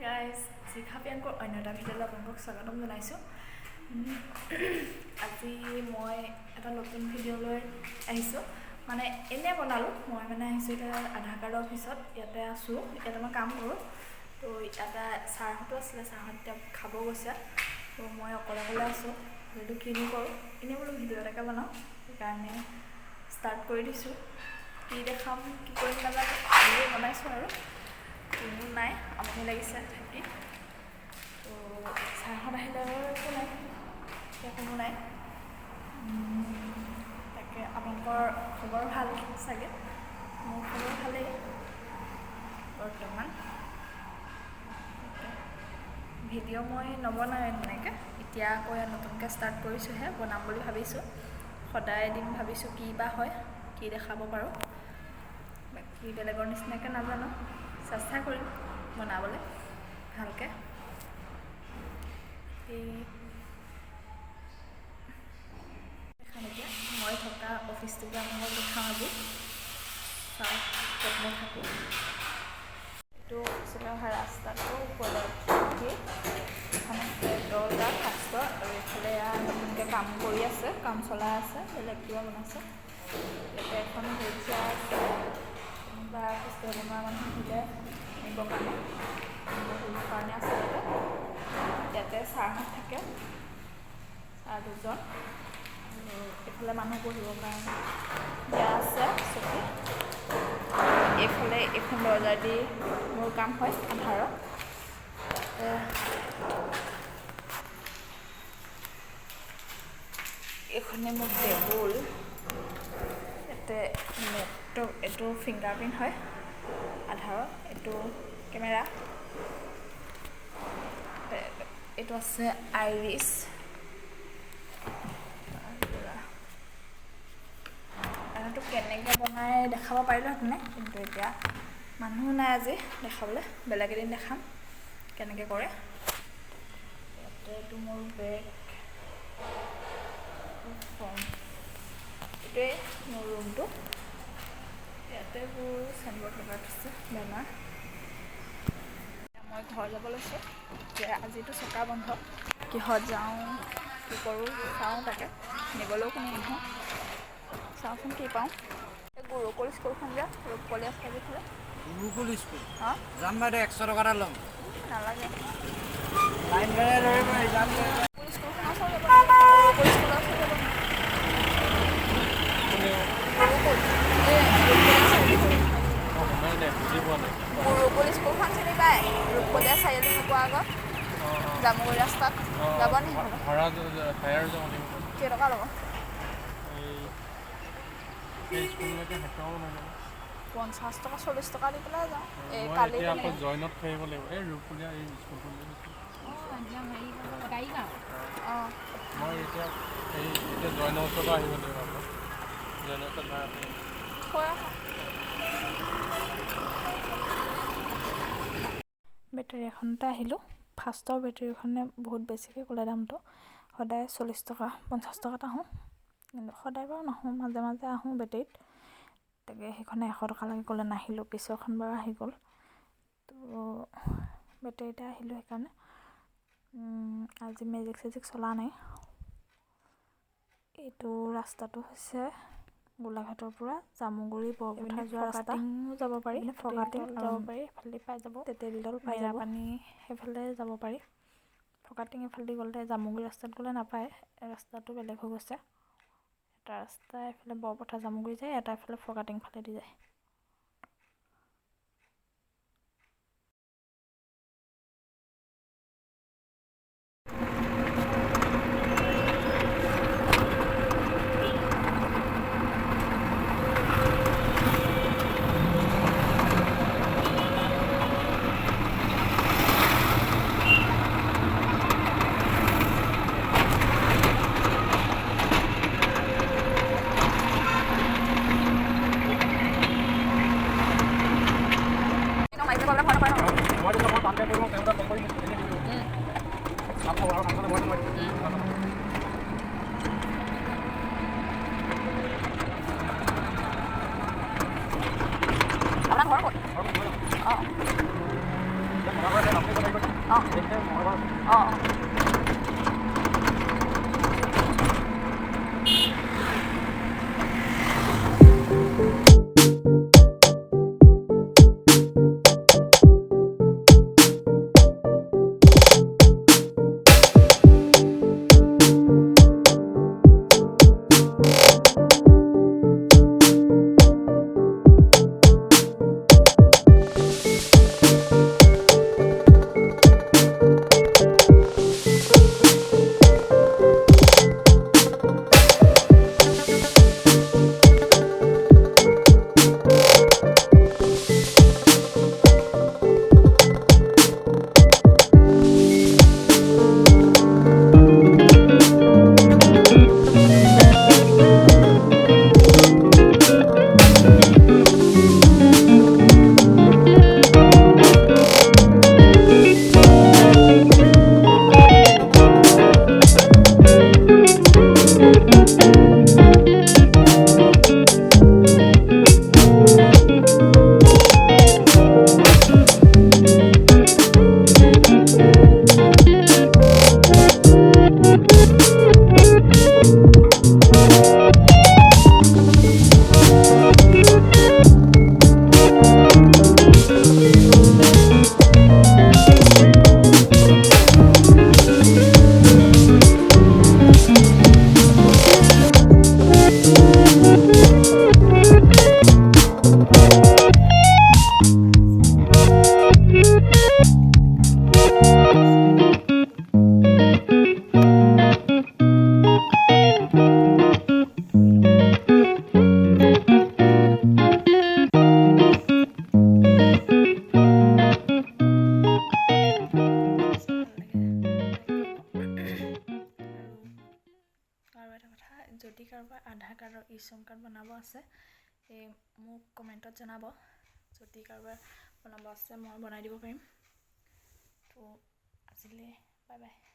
Guys শিক্ষাপিয়াংকৰ অন্য এটা ভিডিঅ'লৈ আপোনালোকক স্বাগতম জনাইছোঁ। আজি মই এটা নতুন ভিডিঅ'লৈ আহিছোঁ। মানে এনেই বনালোঁ মই আহিছোঁ এতিয়া আধাৰ কাৰ্ডৰ অফিচত। ইয়াতে আছোঁ, ইয়াতে মই কাম কৰোঁ। তো ইয়াতে ছাৰহঁতো আছিলে, ছাৰহঁত এতিয়া খাব গৈছে। তো মই অকলে আছোঁ, সেইটো কিনো কৰোঁ, এনেই বোলো ভিডিঅ' এটাকে বনাওঁ, সেইকাৰণে ষ্টাৰ্ট কৰি দিছোঁ। কি দেখাম কি কৰিম নাজানো, ভিডিঅ' বনাইছোঁ আৰু কোনো নাই, আমনি লাগিছে থাকি। তো ছাৰহঁত আহিলে একো নাই, এতিয়া কোনো নাই। তাকে আপোনালোকৰ খবৰ ভাল চাগে? মোৰ খবৰ ভালেই বৰ্তমান। ভিডিঅ' মই নবনাওঁ তেনেকৈ, এতিয়া আকৌ নতুনকৈ ষ্টাৰ্ট কৰিছোঁহে, বনাম বুলি ভাবিছোঁ। সদায় এদিন ভাবিছোঁ কি বা হয়, কি দেখাব পাৰোঁ। বাকী বেলেগৰ নিচিনাকৈ নাজানো, চেষ্টা কৰিম বনাবলৈ ভালকৈ। এতিয়া মই থকা অফিচটোকে আপোনালোকক দেখাওঁ আজি। চাওক ক'ত মই থাকোঁ। এইটো অফিচলৈ অহা ৰাস্তাটো ওপৰলৈ উঠি এখন দৰ্জা ফাৰ্ষ্টৰ, আৰু এইফালে নতুনকৈ কাম কৰি আছে, কাম চলাই আছে, বেলেগ কিবা বনাইছে। ইয়াতে এখন হুইলচেয়াৰ আছে, কোনোবা খোজকাঢ়ি বনোৱা মানুহ আহিলে নিবৰ কাৰণে, বহিবৰ কাৰণে আছে ইয়াতে ছাৰহঁত থাকে, ছাৰ দুজন, আৰু এইফালে মানুহ বহিবৰ কাৰণে দিয়া আছে চকী। এইফালে এইখন দৰ্জা দি মোৰ কাম হয় আধাৰৰ। এইখনে মোৰ টেবুল, ইয়াতে এইটো ফিংগাৰ প্ৰিণ্ট হয় আধাৰৰ, এইটো কেমেৰা, এইটো আছে আইৰিছ। এইটো কেনেকৈ বনাই দেখাব পাৰিলোহেঁতেনে, কিন্তু এতিয়া মানুহ নাই আজি দেখাবলৈ, বেলেগ এদিন দেখাম কেনেকৈ কৰে। ইয়াতে এইটো মোৰ বেগ, এইটোৱে মোৰ ৰুমটো। ইয়াতে মোৰ চাইনবৰ্ড লগাই থৈছে, বেনাৰ। মই ঘৰ যাব লৈছোঁ, যে আজিতো চকা বন্ধ, কিহত যাওঁ কি কৰোঁ চাওঁ, তাকে নিবলৈও কোনো মানুহ, চাওঁচোন কি পাওঁ। এই গুৰুকুল স্কুলখন যে ৰূপকলি আছে যিফালে, গুৰুকুল স্কুল অঁ যাম বাইদেউ, 100 টকা এটা ল'ম। নালাগে, লাইন গাড়ী ধৰিব যাম। স্কুলখন আছে, গুৰুকুল স্কুলৰ ওচৰত যাব। গুৰুকুল স্কুলখন চিনি পায়? ৰূপকলীয়া চাৰিআলি নোপোৱা আগত জামুগুৰি ৰাস্তাত যাব নি? কেইটকা ল'ব? 50 টকা 40 টকা দি পেলাই যাওঁ। এই কালি জইনত থাকিব লাগিব, এই ৰূপকলীয়া এই স্কুলখন। অঁ মই এতিয়া জইনৰ ওচৰৰ পৰা আহিব লাগিব আকৌ, জইনৰ ওচৰত ভাড়া কৰিম। বেটেৰী এখনতে আহিলোঁ। ফাৰ্ষ্টৰ বেটেৰীখনে বহুত বেছিকৈ ক'লে দামটো, সদায় 40 টকা 50 টকাত আহোঁ, কিন্তু সদায় বাৰু নাহোঁ, মাজে মাজে আহোঁ বেটেৰীত। তাকে সেইখনে 100 টকালৈকে ক'লে, নাহিলোঁ। পিছৰখন বাৰু আহি গ'ল। তো বেটেৰীতে আহিলোঁ সেইকাৰণে। আজি মেজিক চেজিক চলা নাই। এইটো ৰাস্তাটো হৈছে গোলাঘাটৰ পৰা জামুগুৰি বৰপথাৰ যোৱা ৰাস্তা। যাব পাৰি, ফকাটিং যাব পাৰি, এইফালে পাই যাব, তেতেলীডাল পাই যাব, পানী সেইফালে যাব পাৰি। ফকাটিং এইফালেদি গ'লে, জামুগুৰি ৰাস্তাত গ'লে নাপায়, ৰাস্তাটো বেলেগ হৈ গৈছে। এটা ৰাস্তা এইফালে বৰপথাৰ জামুগুৰি যায়, এটা এইফালে ফকাটিং ফালেদি যায়। আপোনাৰ ঘৰ ক'ত? অঁ অঁ আৰু এটা কথা, যদি কাৰোবাৰ আধাৰ কাৰ্ডৰ ই-শ্ৰম কাৰ্ড বনাব আছে মোক কমেণ্টত জনাব। যদি কাৰোবাৰ বনাব আছে মই বনাই দিব পাৰিম। তো আজিলৈ বাই বাই।